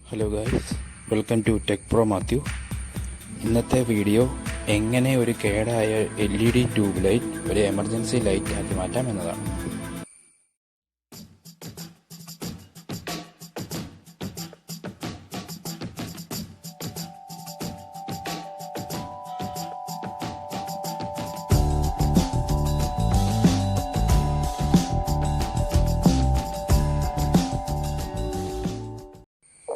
Hello guys, welcome to tech pro Mathew. ഇന്നത്തെ video എങ്ങനെ ഒരു കേടായ LED ട്യൂബ് ലൈറ്റ് ഒരു എമർജൻസി ലൈറ്റ് ആക്കി മാറ്റാം എന്നതാണ്.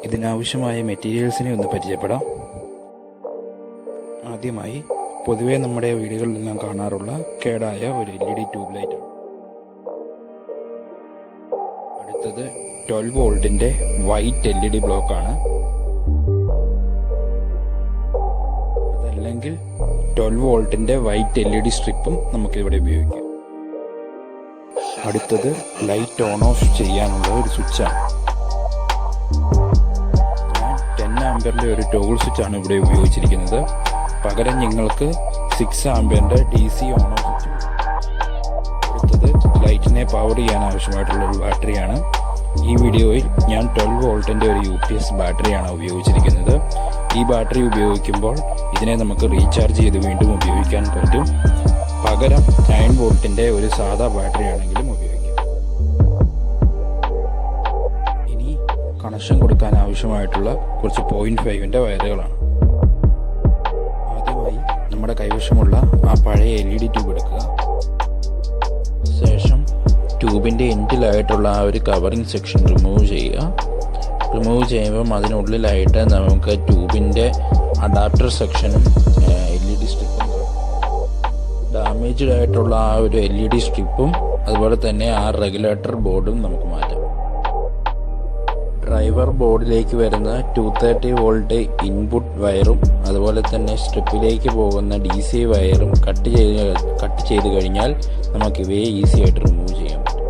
ഇതിനാവശ്യമായ മെറ്റീരിയൽസിനെ ഒന്ന് പരിചയപ്പെടാം. ആദ്യമായി പൊതുവെ നമ്മുടെ വീടുകളിലെല്ലാം കാണാറുള്ള കേടായ ഒരു LED ട്യൂബ് ലൈറ്റാണ്. അടുത്തത് 12 വോൾട്ടിൻ്റെ വൈറ്റ് LED ബ്ലോക്കാണ്. അതല്ലെങ്കിൽ 12 വോൾട്ടിൻ്റെ വൈറ്റ് LED സ്ട്രിപ്പും നമുക്കിവിടെ ഉപയോഗിക്കാം. അടുത്തത് ലൈറ്റ് ഓൺ ഓഫ് ചെയ്യാനുള്ള ഒരു സ്വിച്ചാണ്. 10 ആംപിയറിൻ്റെ ഒരു ടോഗിൾ സ്വിച്ചാണ് ഇവിടെ ഉപയോഗിച്ചിരിക്കുന്നത്. പകരം നിങ്ങൾക്ക് 6 ആംപിയറിൻ്റെ DC ഓൺ ഓഫ് സ്വിച്ച്. അടുത്തത് ലൈറ്റിനെ പവർ ചെയ്യാൻ ആവശ്യമായിട്ടുള്ള ഒരു ബാറ്ററിയാണ്. ഈ വീഡിയോയിൽ ഞാൻ 12 വോൾട്ടിൻ്റെ ഒരു UPS ബാറ്ററിയാണ് ഉപയോഗിച്ചിരിക്കുന്നത്. ഈ ബാറ്ററി ഉപയോഗിക്കുമ്പോൾ ഇതിനെ നമുക്ക് റീചാർജ് ചെയ്ത് വീണ്ടും ഉപയോഗിക്കാൻ പറ്റും. പകരം 9 വോൾട്ടിൻ്റെ ഒരു സാധാ ബാറ്ററി ആണെങ്കിലും ഉപയോഗിക്കാം. കണക്ഷൻ കൊടുക്കാൻ ആവശ്യമായിട്ടുള്ള കുറച്ച് 0.5ൻ്റെ വയറുകളാണ്. ആദ്യമായി നമ്മുടെ കൈവശമുള്ള ആ പഴയ LED ട്യൂബ് എടുക്കുക. ശേഷം ട്യൂബിൻ്റെ എൻഡിലായിട്ടുള്ള ആ ഒരു കവറിങ് സെക്ഷൻ റിമൂവ് ചെയ്യുക. റിമൂവ് ചെയ്യുമ്പം അതിനുള്ളിലായിട്ട് നമുക്ക് ട്യൂബിൻ്റെ അഡാപ്റ്റർ സെക്ഷനും LED സ്ട്രിപ്പും, ഡാമേജ്ഡ് ആയിട്ടുള്ള ആ ഒരു LED സ്ട്രിപ്പും അതുപോലെ തന്നെ ആ റെഗുലേറ്റർ ബോർഡും നമുക്ക് മാറ്റാം. ഡ്രൈവർ ബോർഡിലേക്ക് വരുന്ന 230 വോൾട്ട് ഇൻപുട്ട് വയറും അതുപോലെ തന്നെ സ്ട്രിപ്പിലേക്ക് പോകുന്ന DC വയറും കട്ട് ചെയ്ത് കഴിഞ്ഞാൽ നമുക്കിവയെ ഈസി ആയിട്ട് റിമൂവ് ചെയ്യാൻ പറ്റും.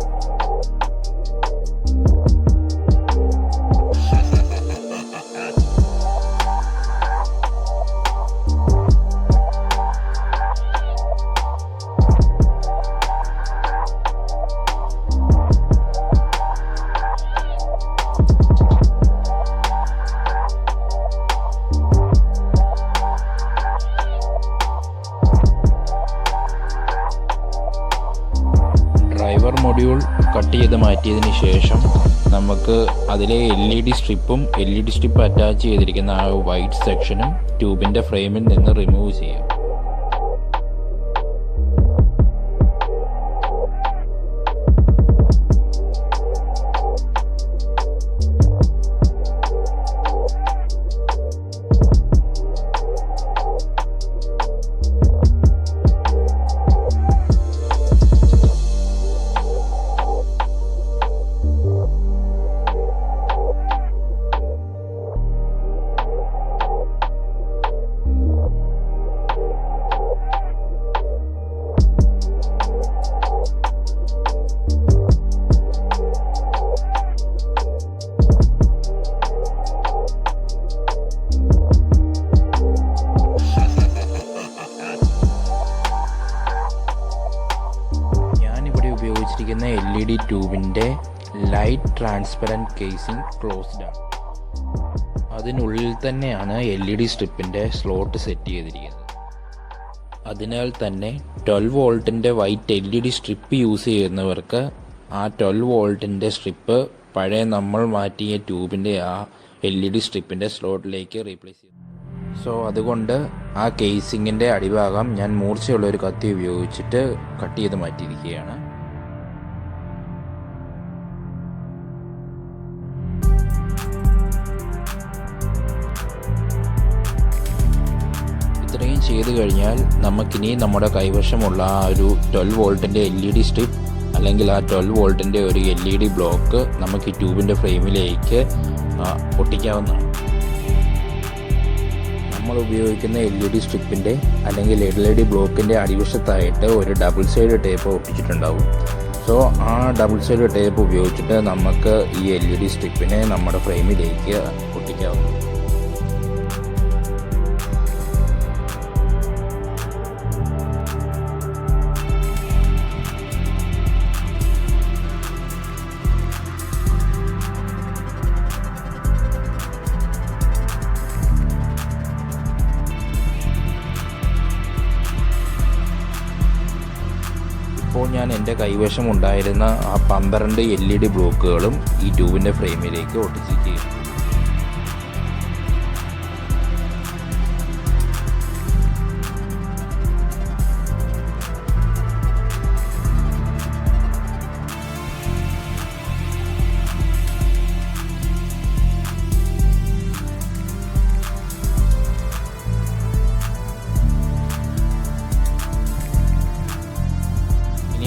ഡ്രൈവർ മൊഡ്യൂൾ കട്ട് ചെയ്ത് മാറ്റിയതിന് ശേഷം നമുക്ക് അതിലെ LED സ്ട്രിപ്പും LED സ്ട്രിപ്പ് അറ്റാച്ച് ചെയ്തിരിക്കുന്ന ആ വൈറ്റ് സെക്ഷനും ട്യൂബിൻ്റെ ഫ്രെയിമിൽ നിന്ന് റിമൂവ് ചെയ്യാം. ഉപയോഗിച്ചിരിക്കുന്ന LED ട്യൂബിൻ്റെ ലൈറ്റ് ട്രാൻസ്പെറൻറ്റ് കേസിംഗ് ക്ലോസ്ഡ് ആണ്. അതിനുള്ളിൽ തന്നെയാണ് LED സ്ട്രിപ്പിൻ്റെ സ്ലോട്ട് സെറ്റ് ചെയ്തിരിക്കുന്നത്. അതിനാൽ തന്നെ 12 വോൾട്ടിൻ്റെ വൈറ്റ് LED സ്ട്രിപ്പ് യൂസ് ചെയ്യുന്നവർക്ക് ആ 12 വോൾട്ടിൻ്റെ സ്ട്രിപ്പ് പഴയ നമ്മൾ മാറ്റിയ ട്യൂബിൻ്റെ ആ LED സ്ട്രിപ്പിൻ്റെ സ്ലോട്ടിലേക്ക് റീപ്ലേസ് ചെയ്തു. സോ അതുകൊണ്ട് ആ കേസിങ്ങിൻ്റെ അടിഭാഗം ഞാൻ മൂർച്ചയുള്ള ഒരു കത്തി ഉപയോഗിച്ചിട്ട് കട്ട് ചെയ്ത് മാറ്റിയിരിക്കുകയാണ്. ഇത്രയും ചെയ്തു കഴിഞ്ഞാൽ നമുക്കിനി നമ്മുടെ കൈവശമുള്ള ആ ഒരു 12 വോൾട്ടിൻ്റെ LED സ്ട്രിപ്പ് അല്ലെങ്കിൽ ആ 12 വോൾട്ടിൻ്റെ ഒരു LED ബ്ലോക്ക് നമുക്ക് ഈ ട്യൂബിൻ്റെ ഫ്രെയിമിലേക്ക് ഒട്ടിക്കാവുന്നതാണ്. നമ്മൾ ഉപയോഗിക്കുന്ന LED സ്ട്രിപ്പിൻ്റെ അല്ലെങ്കിൽ LED ബ്ലോക്കിൻ്റെ അടിവശത്തായിട്ട് ഒരു ഡബിൾ സൈഡ് ടേപ്പ് ഒട്ടിച്ചിട്ടുണ്ടാവും. സോ ആ ഡബിൾ സൈഡ് ടേപ്പ് ഉപയോഗിച്ചിട്ട് നമുക്ക് ഈ LED സ്ട്രിപ്പിനെ നമ്മുടെ ഫ്രെയിമിലേക്ക് ഒട്ടിക്കാവുന്നതാണ്. ഞാൻ എൻ്റെ കൈവശം ഉണ്ടായിരുന്ന ആ 12 LED ബ്ലോക്കുകളും ഈ ട്യൂബിൻ്റെ ഫ്രെയിമിലേക്ക് ഒട്ടിച്ചിരിക്കുകയും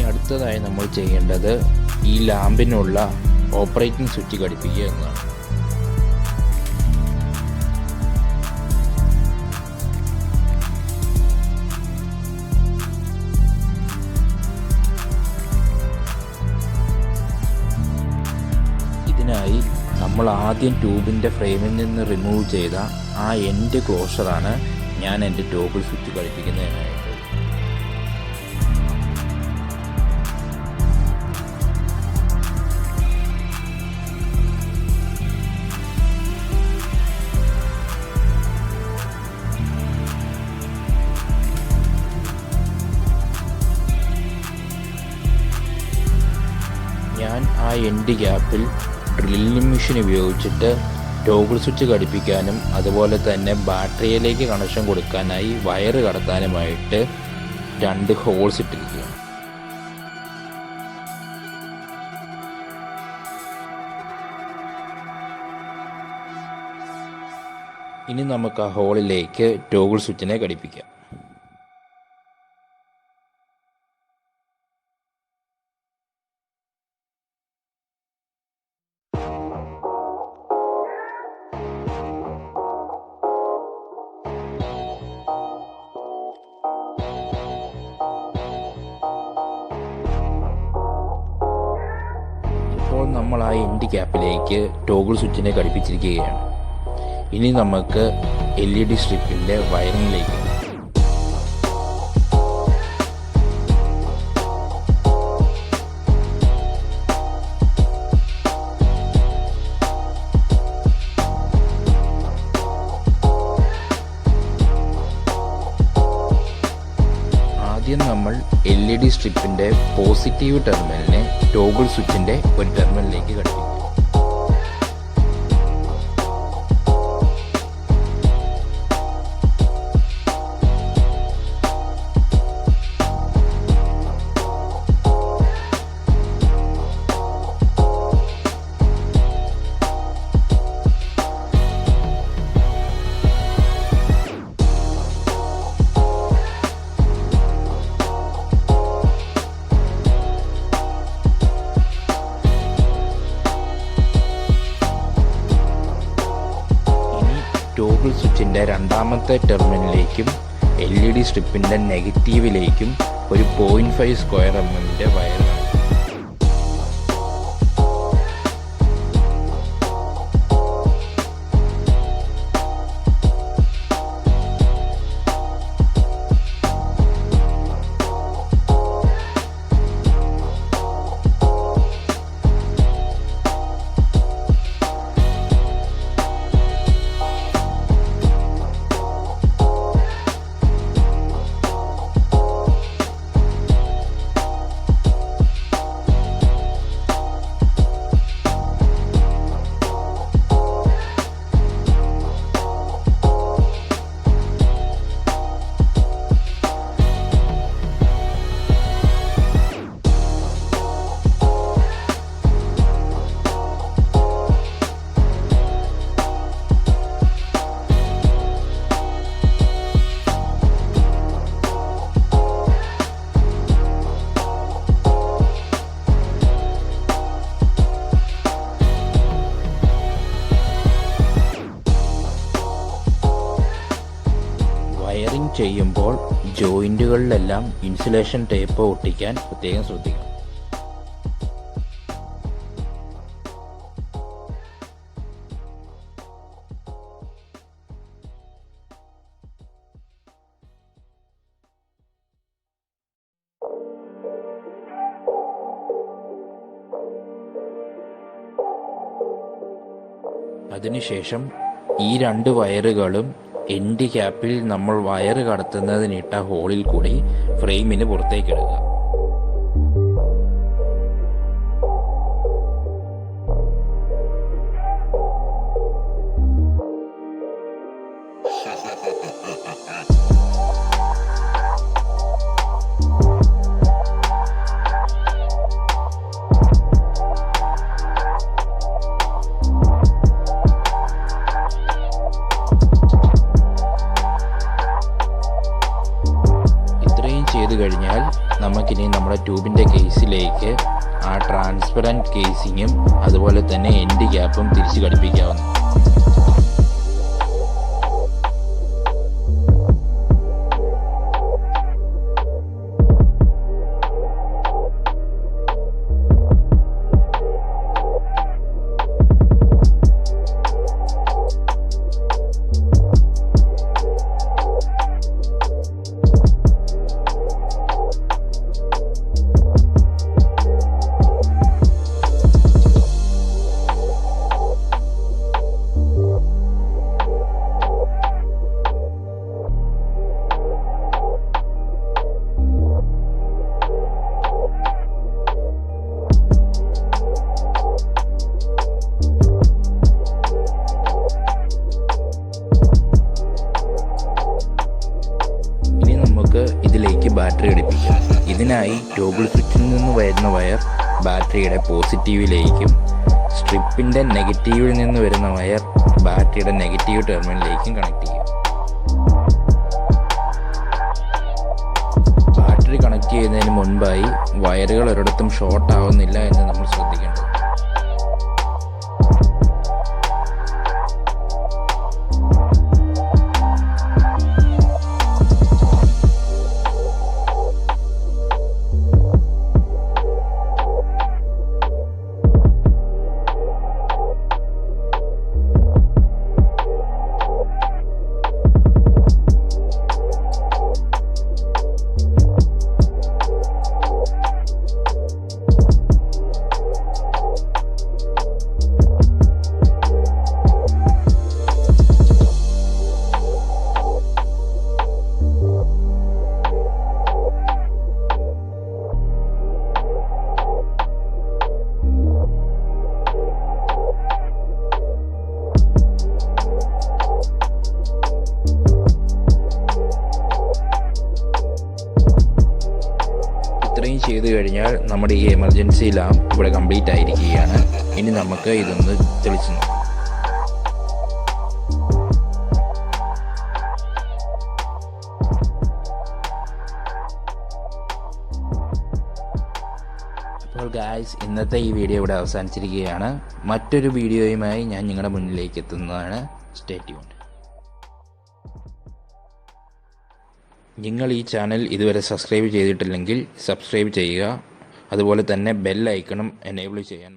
അടുത്തതായി നമ്മൾ ചെയ്യേണ്ടത് ഈ ലാമ്പിനുള്ള ഓപ്പറേറ്റിംഗ് സ്വിച്ച് ഘടിപ്പിക്കുക എന്നതാണ്. ഇതിനായി നമ്മൾ ആദ്യം ട്യൂബിൻ്റെ ഫ്രെയിമിൽ നിന്ന് റിമൂവ് ചെയ്ത ആ എൻഡ് ക്ലോഷറാണ് ഞാൻ എൻ്റെ ടോഗിൾ സ്വിച്ച് ഘടിപ്പിക്കുന്നതിനായിട്ട്. ഞാൻ ആ എൻഡ് ഗ്യാപ്പിൽ ഡ്രില്ലിംഗ് മെഷീൻ ഉപയോഗിച്ചിട്ട് ടോഗിൾ സ്വിച്ച് ഘടിപ്പിക്കാനും അതുപോലെ തന്നെ ബാറ്ററിയിലേക്ക് കണക്ഷൻ കൊടുക്കാനായി വയറ് കടത്താനുമായിട്ട് 2 ഹോൾസ് ഇട്ടിരിക്കുകയാണ്. ഇനി നമുക്ക് ആ ഹോളിലേക്ക് ടോഗിൾ സ്വിച്ചിനെ ഘടിപ്പിക്കാം. ഇപ്പോൾ നമ്മൾ ആ എൻഡ് ക്യാപ്പിലേക്ക് ടോഗിൾ സ്വിച്ചിനെ ഘടിപ്പിച്ചിരിക്കുകയാണ്. ഇനി നമുക്ക് LED സ്ട്രിപ്പിൻ്റെ വയറിങ്ങിലേക്ക് ആദ്യം നമ്മൾ LED സ്ട്രിപ്പിൻ്റെ പോസിറ്റീവ് ടെർമിനലിനെ ടോഗിൾ സ്വിച്ചിൻ്റെ ഒരു ടെർമിനലിലേക്ക് ഘടിപ്പിക്കും. ടോഗിൾ സ്വിച്ചിൻ്റെ രണ്ടാമത്തെ ടെർമിനലിലേക്കും LED സ്ട്രിപ്പിൻ്റെ നെഗറ്റീവിലേക്കും ഒരു 0.5 സ്ക്വയർ mm വയർ കാണും. വയറിംഗ് ചെയ്യുമ്പോൾ ജോയിൻറ്റുകളിലെല്ലാം ഇൻസുലേഷൻ ടേപ്പ് ഒട്ടിക്കാൻ പ്രത്യേകം ശ്രദ്ധിക്കണം. അതിനുശേഷം ഈ 2 വയറുകളും എൻഡ് ക്യാപ്പിൽ നമ്മൾ വയറ് കടത്തുന്നതിനിട്ട ഹോളിൽ കൂടി ഫ്രെയിമിന് പുറത്തേക്കിടുക. കഴിഞ്ഞാൽ നമുക്കിനി നമ്മുടെ ട്യൂബിൻ്റെ കേസിലേക്ക് ആ ട്രാൻസ്പെറൻറ്റ് കേസിങ്ങും അതുപോലെ തന്നെ എൻഡ് ക്യാപ്പും തിരിച്ച് ഘടിപ്പിക്കാവുന്നതാണ്. ഇതിലേക്ക് ബാറ്ററി ഘടിപ്പിക്കാം. ഇതിനായി ടോഗിൾ സ്വിച്ചിൽ നിന്ന് വരുന്ന വയർ ബാറ്ററിയുടെ പോസിറ്റീവിലേക്കും സ്ട്രിപ്പിൻ്റെ നെഗറ്റീവിൽ നിന്ന് വരുന്ന വയർ ബാറ്ററിയുടെ നെഗറ്റീവ് ടെർമിനലിലേക്കും കണക്ട് ചെയ്യും. ബാറ്ററി കണക്ട് ചെയ്യുന്നതിന് മുൻപായി വയറുകൾ ഒരിടത്തും ഷോർട്ട് ആവുന്നില്ല എന്ന് നമ്മൾ ശ്രദ്ധിക്കേണ്ടത്. ഇത്രയും ചെയ്ത് കഴിഞ്ഞാൽ നമ്മുടെ ഈ എമർജൻസി ലാമ്പ് ഇവിടെ കംപ്ലീറ്റ് ആയിരിക്കുകയാണ്. ഇനി നമുക്ക് ഇതൊന്ന് തെളിച്ച് നോക്കാം. അപ്പോൾ ഗായ്സ്, ഇന്നത്തെ ഈ വീഡിയോ ഇവിടെ അവസാനിച്ചിരിക്കുകയാണ്. മറ്റൊരു വീഡിയോയുമായി ഞാൻ നിങ്ങളുടെ മുന്നിലേക്ക് എത്തുന്നതാണ്. Stay tuned. നിങ്ങൾ ഈ ചാനൽ ഇതുവരെ സബ്സ്ക്രൈബ് ചെയ്തിട്ടില്ലെങ്കിൽ സബ്സ്ക്രൈബ് ചെയ്യുക. അതുപോലെ തന്നെ ബെൽ ഐക്കണും എനേബിൾ ചെയ്യാൻ